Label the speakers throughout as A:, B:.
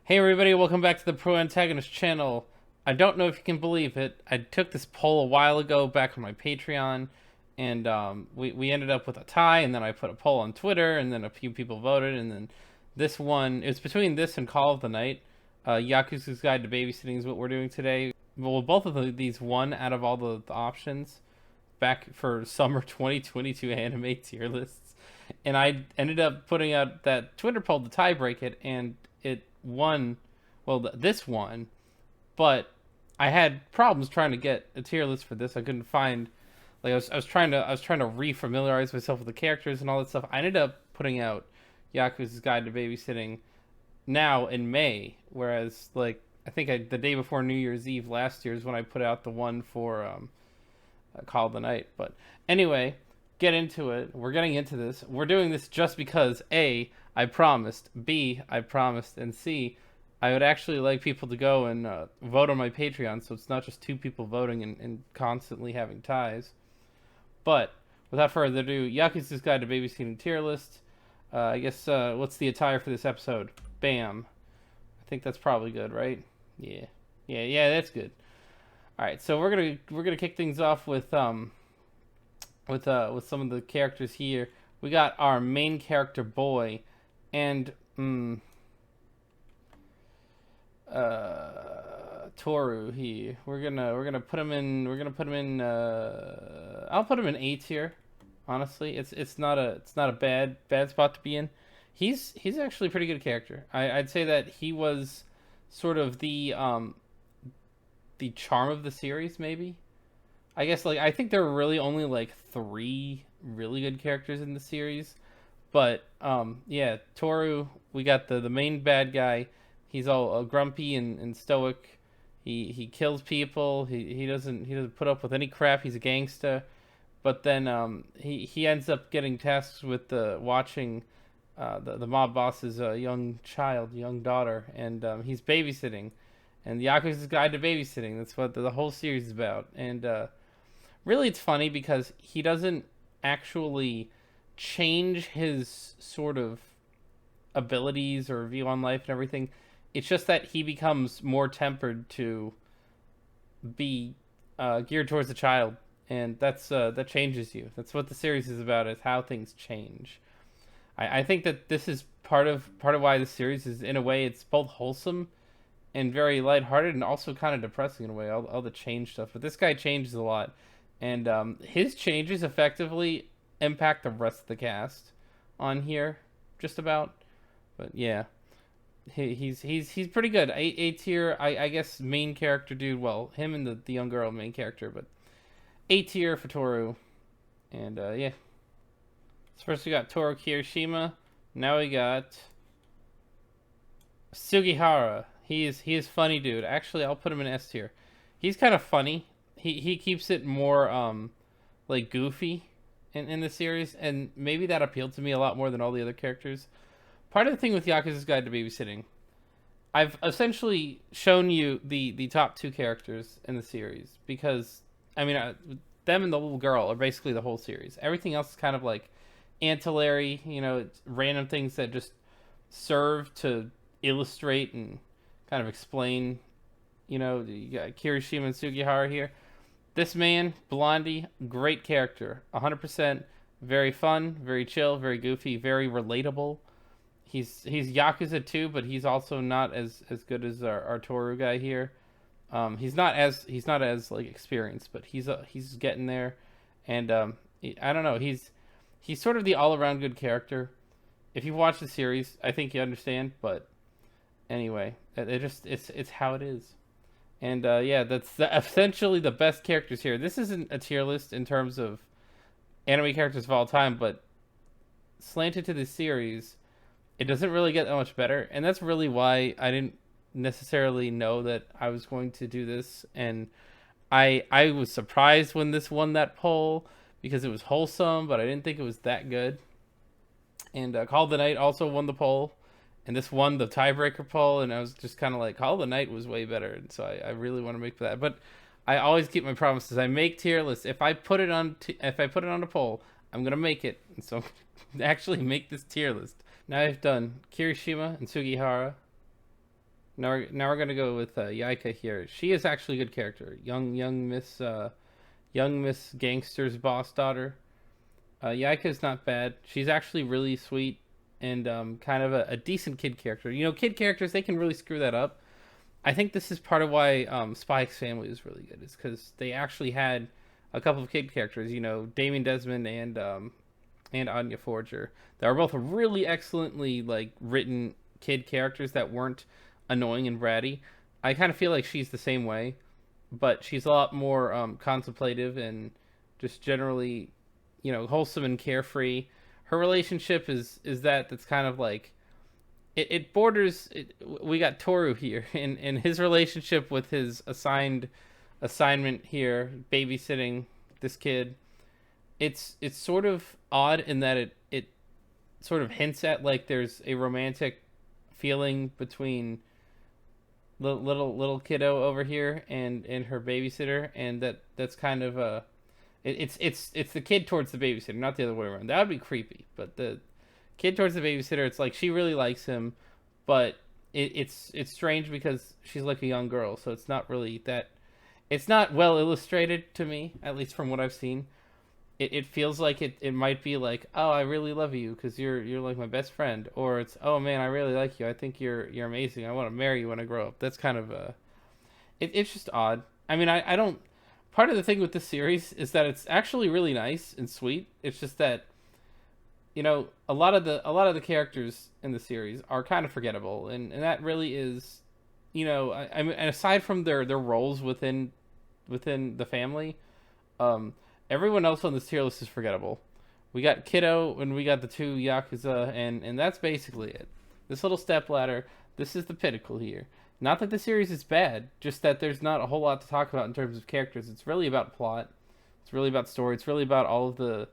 A: Hey everybody, welcome back to the Pro Antagonist channel. I don't know if you can believe it. I took this poll a while ago back on my Patreon, and we ended up with a tie, and then I put a poll on Twitter, and then a few people voted, and then this one, it's between this and Call of the Night. Yakuza's Guide to Babysitting is what we're doing today. Well, both of these won out of all the options back for summer 2022 anime tier lists. And I ended up putting out that Twitter poll to tie break it, and it won. Well, this one, but I had problems trying to get a tier list for this. I couldn't find, like, I was trying to re-familiarize myself with the characters and all that stuff. I ended up putting out Yakuza's Guide to Babysitting now in May, whereas like I think the day before New Year's Eve last year is when I put out the one for Call of the Night. But anyway, get into it. We're getting into this. We're doing this just because A, I promised, B, I promised, and C, I would actually like people to go and vote on my Patreon, so it's not just two people voting and constantly having ties. But without further ado, Yakuza's Guide to Babysitting tier list. I guess what's the attire for this episode? Bam. I think that's probably good, right? Yeah, yeah, that's good. All right, so we're gonna kick things off with some of the characters here. We got our main character boy, and Toru here. We're gonna put him in. I'll put him in A tier. Honestly, it's not a bad spot to be in. He's actually a pretty good character. I'd say that he was sort of the charm of the series, maybe. I guess, like, I think there were really only like three really good characters in the series, but yeah, Toru. We got the main bad guy. He's all grumpy and stoic. He kills people. He doesn't put up with any crap. He's a gangster. But then he ends up getting tasks with watching the mob boss's young daughter, and he's babysitting, and the Yakuza's Guide to Babysitting. That's what the whole series is about. And really, it's funny because he doesn't actually change his sort of abilities or view on life and everything. It's just that he becomes more tempered to be geared towards a child, and that changes you. That's what the series is about: is how things change. I think that this is part of why the series is, in a way, it's both wholesome and very lighthearted, and also kind of depressing in a way. All the change stuff, but this guy changes a lot, and his changes effectively impact the rest of the cast on here, just about. But yeah, he's pretty good. A tier, I guess, main character dude. Well, him and the young girl main character, but A tier for Toru, and yeah. So first we got Toru Kirishima. Now we got Sugihara. He is funny dude. Actually, I'll put him in S tier. He's kind of funny. He keeps it more like goofy in the series, and maybe that appealed to me a lot more than all the other characters. Part of the thing with Yakuza's Guide to Babysitting, I've essentially shown you the top two characters in the series because I mean them and the little girl are basically the whole series. Everything else is kind of like ancillary, it's random things that just serve to illustrate and kind of explain. You got Kirishima and Sugihara here. This man, Blondie, great character, 100%. Very fun, very chill, very goofy, very relatable. He's Yakuza too, but he's also not as good as our Toru guy here. He's not as like experienced, but he's getting there, and I don't know. He's sort of the all around good character. If you watch the series, I think you understand. But anyway, it's how it is. And yeah, that's essentially the best characters here. This isn't a tier list in terms of anime characters of all time, but slanted to the series, it doesn't really get that much better. And that's really why I didn't necessarily know that I was going to do this. And I was surprised when this won that poll because it was wholesome, but I didn't think it was that good. And Call of the Night also won the poll, and this won the tiebreaker poll, and I was just kind of like, Call of the Night was way better, and so I really want to make that. But I always keep my promises. I make tier lists. If I put it on a poll, I'm gonna make it, and so actually make this tier list. Now I've done Kirishima and Sugihara. Now we're gonna go with Yaika here. She is actually a good character. Young Miss Gangster's boss daughter. Yaika is not bad. She's actually really sweet and kind of a decent kid character. You know, kid characters, they can really screw that up. I think this is part of why Spy X Family is really good. Is because they actually had a couple of kid characters. You know, Damien Desmond and Anya Forger. That were both really excellently like written kid characters that weren't annoying and bratty. I kind of feel like she's the same way, but she's a lot more contemplative and just generally, you know, wholesome and carefree. Her relationship is that's kind of like it borders. We got Toru here, and his relationship with his assignment here, babysitting this kid. It's sort of odd in that it sort of hints at like there's a romantic feeling between little kiddo over here and her babysitter, and that's kind of it's the kid towards the babysitter, not the other way around. That would be creepy, but the kid towards the babysitter, it's like she really likes him, but it's strange because she's like a young girl, so it's not really that. It's not well illustrated to me, at least from what I've seen. It feels like it might be like, oh, I really love you because you're like my best friend, or it's, oh man, I really like you, I think you're amazing, I want to marry you when I grow up. That's kind of it's just odd. I mean, I don't. Part of the thing with this series is that it's actually really nice and sweet. It's just that, you know, a lot of the characters in the series are kind of forgettable, and that really is, you know, I mean, and aside from their roles within the family, um, everyone else on this tier list is forgettable. We got Kiddo and we got the two Yakuza, and that's basically it. This little step ladder, this is the pinnacle here. Not that the series is bad, just that there's not a whole lot to talk about in terms of characters. It's really about plot. It's really about story. It's really about all of the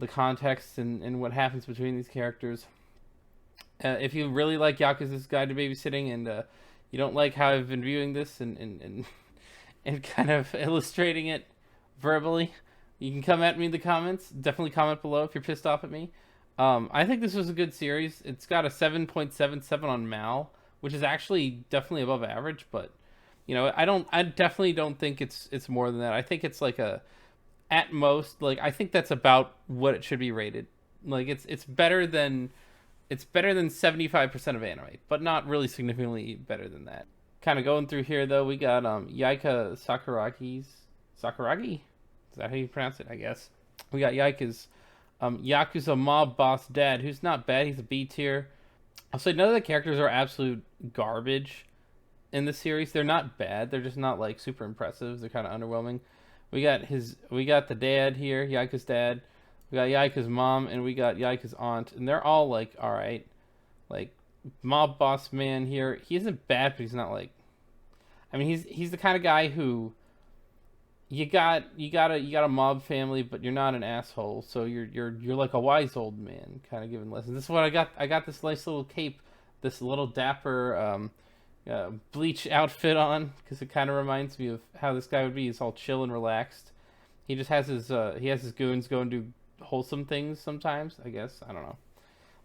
A: context and what happens between these characters. If you really like Yakuza's Guide to Babysitting and you don't like how I've been viewing this and and kind of illustrating it verbally, you can come at me in the comments. Definitely comment below if you're pissed off at me. I think this was a good series. It's got a 7.77 on Mal, which is actually definitely above average, but you know, I definitely don't think it's more than that. I think it's like a, at most, like I think that's about what it should be rated. Like it's better than 75% of anime, but not really significantly better than that. Kind of going through here though, we got Yaika Sakuragi? Is that how you pronounce it? I guess. We got Yaika's Yakuza mob boss dad, who's not bad. He's a B tier. I'll say none of the characters are absolute garbage in the series. They're not bad. They're just not like super impressive. They're kind of underwhelming. We got the dad here, Yaika's dad. We got Yaika's mom, and we got Yaika's aunt, and they're all like all right. Like mob boss man here, he isn't bad, but he's not like. I mean, he's the kind of guy who. You got a mob family, but you're not an asshole. So you're like a wise old man, kind of giving lessons. This is what I got. I got this nice little cape, this little dapper bleach outfit on, because it kind of reminds me of how this guy would be. He's all chill and relaxed. He just has his goons go and do wholesome things sometimes. I guess I don't know.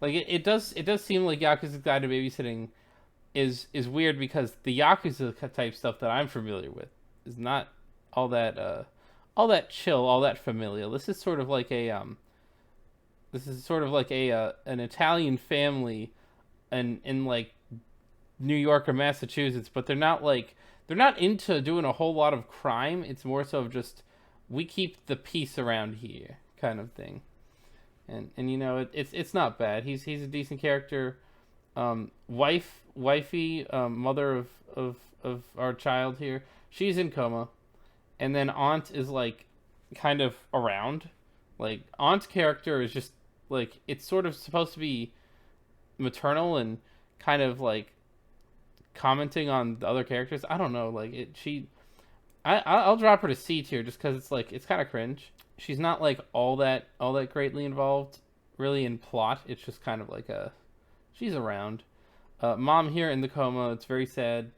A: Like it does seem like Yakuza's Guide to Babysitting is weird because the Yakuza type stuff that I'm familiar with is not all that chill, all that familial. This is sort of like an Italian family in like New York or Massachusetts, but they're not into doing a whole lot of crime. It's more so of just we keep the peace around here kind of thing. And you know, it's not bad. He's a decent character. Wifey, mother of our child here, she's in coma. And then Aunt is like kind of around. Like Aunt's character is just like, it's sort of supposed to be maternal and kind of like commenting on the other characters. I don't know, like I'll drop her to C tier just because it's like it's kind of cringe. She's not like all that greatly involved really in plot. It's just kind of like she's around. Mom here in the coma. It's very sad.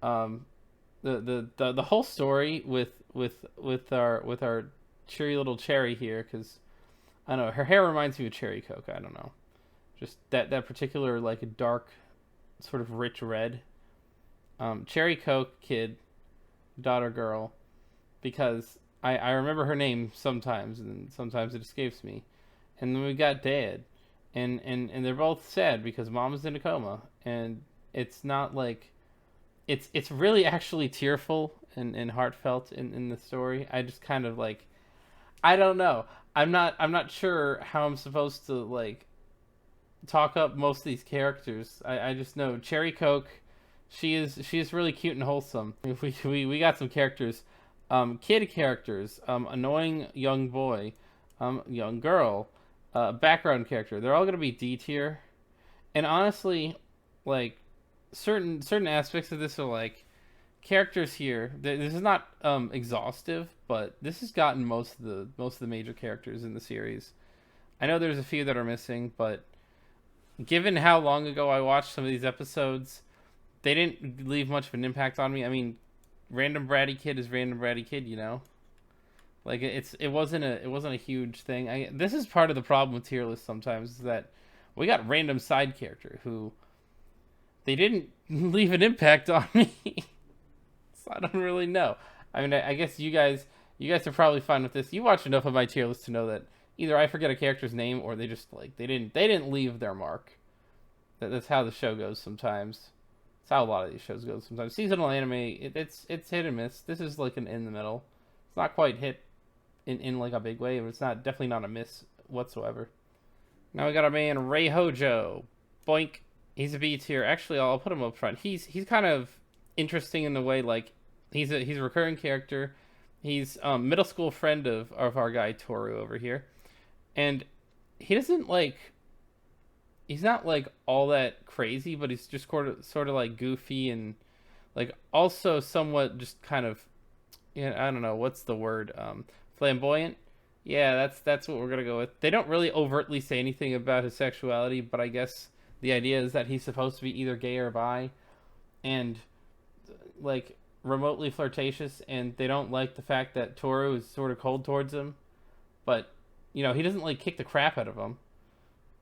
A: The whole story with our cheery little Cherry here, because I don't know, her hair reminds me of Cherry Coke. I don't know, just that particular like a dark sort of rich red. Cherry Coke kid, daughter girl, because I remember her name sometimes, and sometimes it escapes me. And then we got Dad, and they're both sad because Mom is in a coma, and it's not like it's really actually tearful and heartfelt in the story. I just kind of like, I don't know. I'm not sure how I'm supposed to like talk up most of these characters. I just know Cherry Coke. She is really cute and wholesome. We got some characters, kid characters, annoying young boy, young girl, background character. They're all gonna be D tier. And honestly, like certain aspects of this are like characters here. This is not exhaustive, but this has gotten most of the major characters in the series. I know there's a few that are missing, but given how long ago I watched some of these episodes, they didn't leave much of an impact on me. I mean, random bratty kid is random bratty kid, you know. Like it wasn't a huge thing. This is part of the problem with tier lists sometimes is that we got random side character who they didn't leave an impact on me. So I don't really know. I mean, I guess you guys are probably fine with this. You watch enough of my tier list to know that either I forget a character's name or they just like they didn't leave their mark. That's how the show goes sometimes. That's how a lot of these shows go sometimes. Seasonal anime, it's hit and miss. This is like an in the middle. It's not quite hit in like a big way, but it's not definitely not a miss whatsoever. Now we got our man Ray Hojo. Boink. He's a B tier. Actually, I'll put him up front. He's kind of interesting in the way like he's a recurring character. He's middle school friend of our guy Toru over here, and he doesn't like he's not like all that crazy, but he's just sort of like goofy and like also somewhat just kind of, yeah, I don't know what's the word, flamboyant. Yeah, that's what we're gonna go with. They don't really overtly say anything about his sexuality, but I guess the idea is that he's supposed to be either gay or bi, and like remotely flirtatious, and they don't like the fact that Toru is sort of cold towards him, but he doesn't like kick the crap out of him.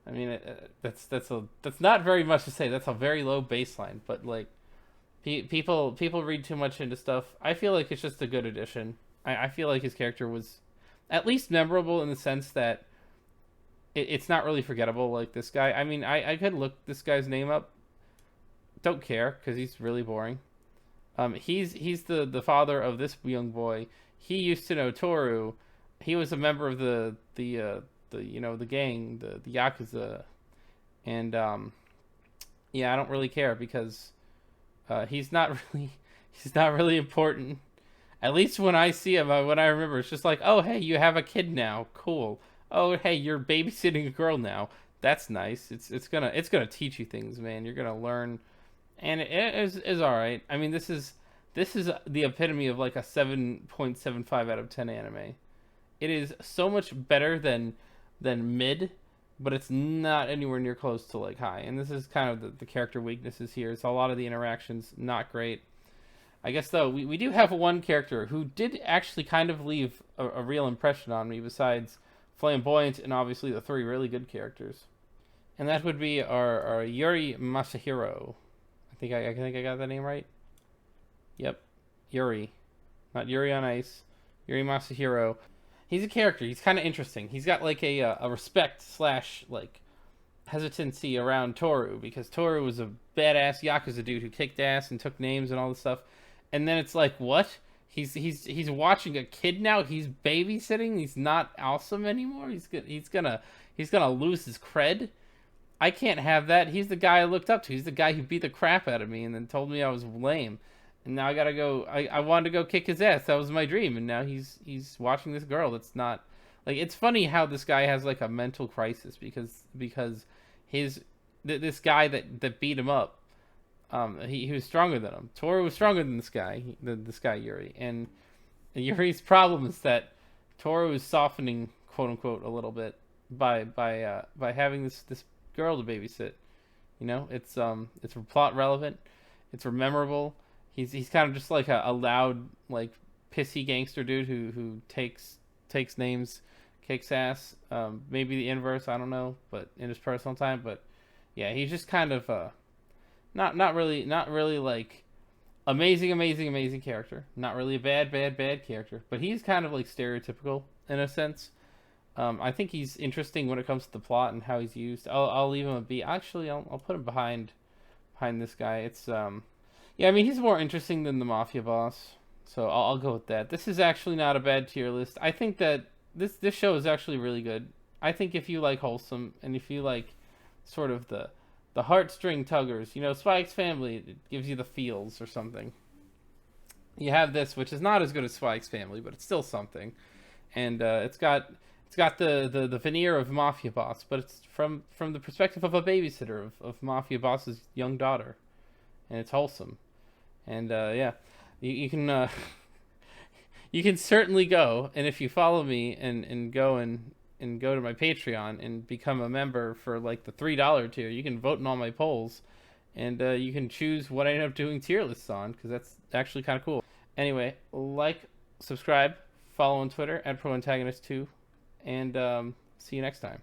A: I mean, that's not very much to say. That's a very low baseline, but like people read too much into stuff. I feel like it's just a good addition. I feel like his character was at least memorable in the sense that it's not really forgettable like this guy. I mean, I could look this guy's name up. Don't care because he's really boring. He's the father of this young boy. He used to know Toru. He was a member of the gang, the Yakuza, and yeah, I don't really care because he's not really he's not really important. At least when I see him, when I remember, it's just like, oh hey, you have a kid now, cool. Oh hey, you're babysitting a girl now. That's nice. It's gonna teach you things, man. You're gonna learn, and it is all right. I mean, this is the epitome of like a 7.75 out of 10 anime. It is so much better than mid, but it's not anywhere near close to like high. And this is kind of the character weaknesses here. It's a lot of the interactions not great. I guess though we do have one character who did actually kind of leave a real impression on me besides Flamboyant and obviously the three really good characters. And that would be our Yuri Masahiro. I think I got that name right. Yep, Yuri, not Yuri on Ice. Yuri Masahiro. He's a character. He's kind of interesting. He's got like a respect slash like hesitancy around Toru because Toru was a badass Yakuza dude who kicked ass and took names and all this stuff. And then it's like, what? He's watching a kid now. He's babysitting. He's not awesome anymore. He's gonna lose his cred. I can't have that. He's the guy I looked up to. He's the guy who beat the crap out of me and then told me I was lame. And now I gotta go. I wanted to go kick his ass. That was my dream. And now he's watching this girl. That's not like. It's funny how this guy has like a mental crisis because this guy that beat him up. He was stronger than him. Toru was stronger than this guy Yuri. And Yuri's problem is that Toru is softening, quote unquote, a little bit by having this girl to babysit. It's plot relevant. It's memorable. He's kind of just like a loud, like pissy gangster dude who takes names, kicks ass. Maybe the inverse, I don't know, but in his personal time. But yeah, he's just kind of not really like Amazing, amazing, amazing character. Not really a bad character, but he's kind of like stereotypical in a sense. I think he's interesting when it comes to the plot and how he's used. I'll leave him a B. Actually, I'll put him behind this guy. It's yeah, I mean he's more interesting than the mafia boss, so I'll go with that. This is actually not a bad tier list. I think that this show is actually really good. I think if you like wholesome and if you like sort of the heartstring tuggers, you know, Spike's Family, it gives you the feels or something. You have this, which is not as good as Spike's Family, but it's still something, and it's got the veneer of mafia boss, but it's from the perspective of a babysitter of mafia boss's young daughter, and it's wholesome, and yeah, you can you can certainly go, and if you follow me and go and go to my Patreon and become a member for like the $3 tier, you can vote in all my polls, and you can choose what I end up doing tier lists on because that's actually kind of cool. Anyway, like, subscribe, follow on Twitter at ProAntagonist2, and see you next time.